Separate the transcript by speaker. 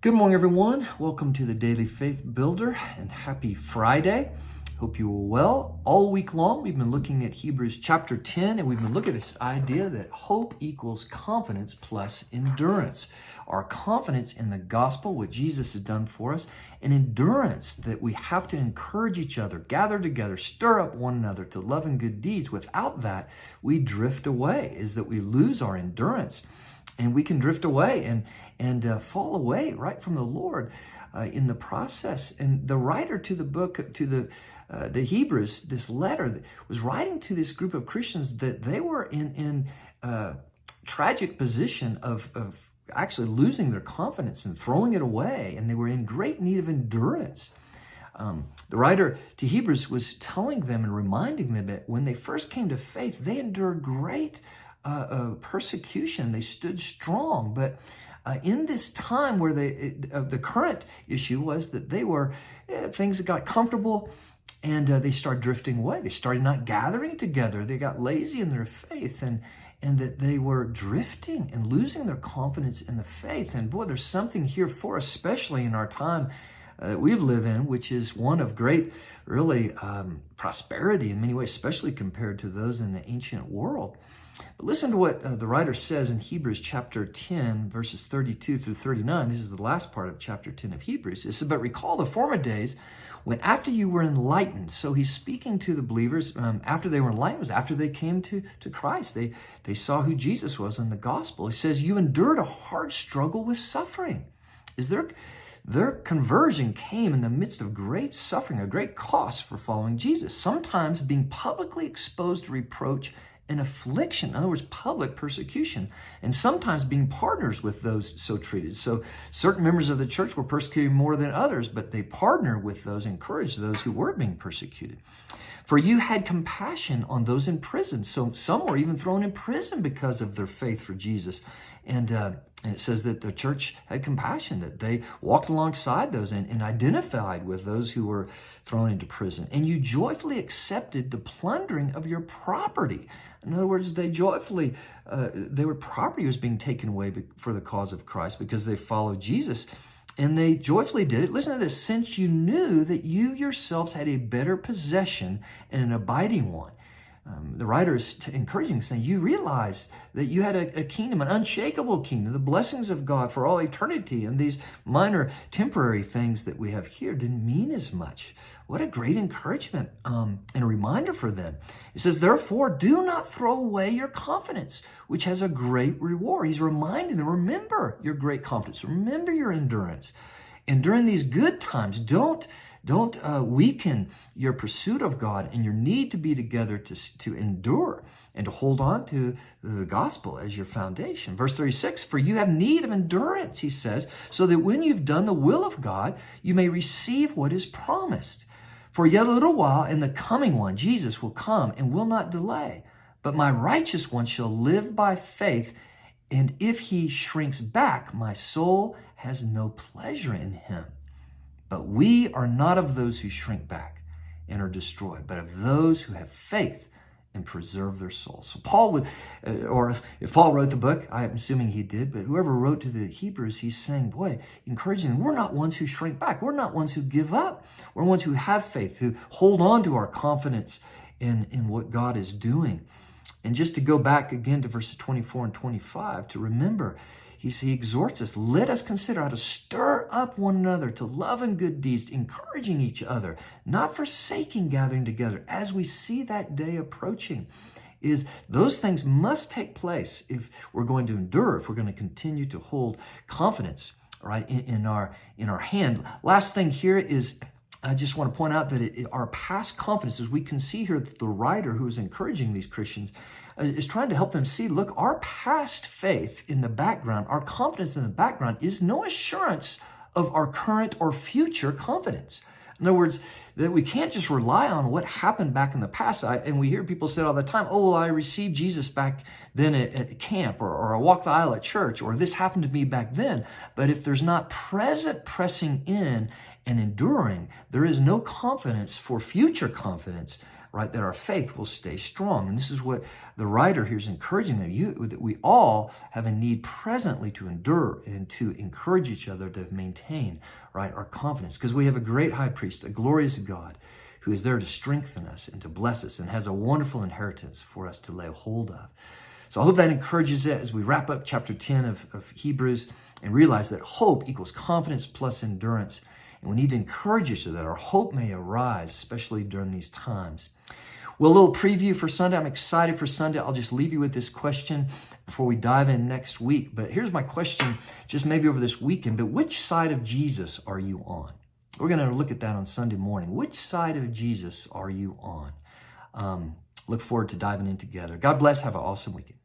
Speaker 1: Good morning, everyone. Welcome to the Daily Faith Builder and happy Friday. Hope you are well. All week long, we've been looking at Hebrews chapter 10, and we've been looking at this idea that hope equals confidence plus endurance. Our confidence in the gospel, what Jesus has done for us, and endurance that we have to encourage each other, gather together, stir up one another to love and good deeds. Without that, we drift away, is that we lose our endurance. And we can drift away and fall away right from the Lord in the process. And the writer to the book, to the Hebrews, this letter was writing to this group of Christians that they were in tragic position of actually losing their confidence and throwing it away. And they were in great need of endurance. The writer to Hebrews was telling them and reminding them that when they first came to faith, they endured great persecution. They stood strong, but in this time where the current issue was that they were things that got comfortable, and they started drifting away. They started not gathering together. They got lazy in their faith, and that they were drifting and losing their confidence in the faith. And boy, there's something here for us, especially in our time that we live in, which is one of great, really, prosperity in many ways, especially compared to those in the ancient world. But listen to what the writer says in Hebrews chapter 10, verses 32 through 39. This is the last part of chapter 10 of Hebrews. It says, "But recall the former days when after you were enlightened." So he's speaking to the believers after they were enlightened, was after they came to Christ. They saw who Jesus was in the gospel. He says, "You endured a hard struggle with suffering." Their conversion came in the midst of great suffering, a great cost for following Jesus, sometimes being publicly exposed to reproach and affliction, in other words, public persecution, and sometimes being partners with those so treated. So certain members of the church were persecuted more than others, but they partnered with those, encouraged those who were being persecuted. "For you had compassion on those in prison." So some were even thrown in prison because of their faith for Jesus. And it says that the church had compassion, that they walked alongside those and identified with those who were thrown into prison. "And you joyfully accepted the plundering of your property." In other words, they joyfully, their property was being taken away for the cause of Christ because they followed Jesus. And they joyfully did it. Listen to this. "Since you knew that you yourselves had a better possession and an abiding one." The writer is encouraging, saying, you realized that you had a kingdom, an unshakable kingdom, the blessings of God for all eternity, and these minor temporary things that we have here didn't mean as much. What a great encouragement and a reminder for them. It says, "Therefore, do not throw away your confidence, which has a great reward." He's reminding them, remember your great confidence, remember your endurance. And during these good times, don't weaken your pursuit of God and your need to be together to endure and to hold on to the gospel as your foundation. Verse 36, "For you have need of endurance," he says, "so that when you've done the will of God, you may receive what is promised. For yet a little while, and the coming one, Jesus, will come and will not delay. But my righteous one shall live by faith, and if he shrinks back, my soul has no pleasure in him. But we are not of those who shrink back and are destroyed, but of those who have faith and preserve their souls." So Paul would, or if Paul wrote the book, I'm assuming he did, but whoever wrote to the Hebrews, he's saying, boy, encouraging them, we're not ones who shrink back. We're not ones who give up. We're ones who have faith, who hold on to our confidence in what God is doing. And just to go back again to verses 24 and 25, to remember, he exhorts us, let us consider how to stir up one another to love and good deeds, encouraging each other, not forsaking gathering together, as we see that day approaching. Is those things must take place if we're going to endure, if we're going to continue to hold confidence, right, in our hand. Last thing here is, I just want to point out that our past confidence, as we can see here, the writer who is encouraging these Christians is trying to help them see, look, our past faith in the background, our confidence in the background is no assurance of our current or future confidence. In other words, that we can't just rely on what happened back in the past. And we hear people say all the time, oh, well, I received Jesus back then at camp, or I walked the aisle at church, or this happened to me back then. But if there's not present pressing in and enduring, there is no confidence for future confidence right? That our faith will stay strong. And this is what the writer here is encouraging them, that we all have a need presently to endure and to encourage each other to maintain, right, our confidence. Because we have a great high priest, a glorious God, who is there to strengthen us and to bless us and has a wonderful inheritance for us to lay hold of. So I hope that encourages it as we wrap up chapter 10 of Hebrews and realize that hope equals confidence plus endurance. And we need to encourage each other that our hope may arise, especially during these times. Well, a little preview for Sunday. I'm excited for Sunday. I'll just leave you with this question before we dive in next week. But here's my question, just maybe over this weekend. But which side of Jesus are you on? We're going to look at that on Sunday morning. Which side of Jesus are you on? Look forward to diving in together. God bless. Have an awesome weekend.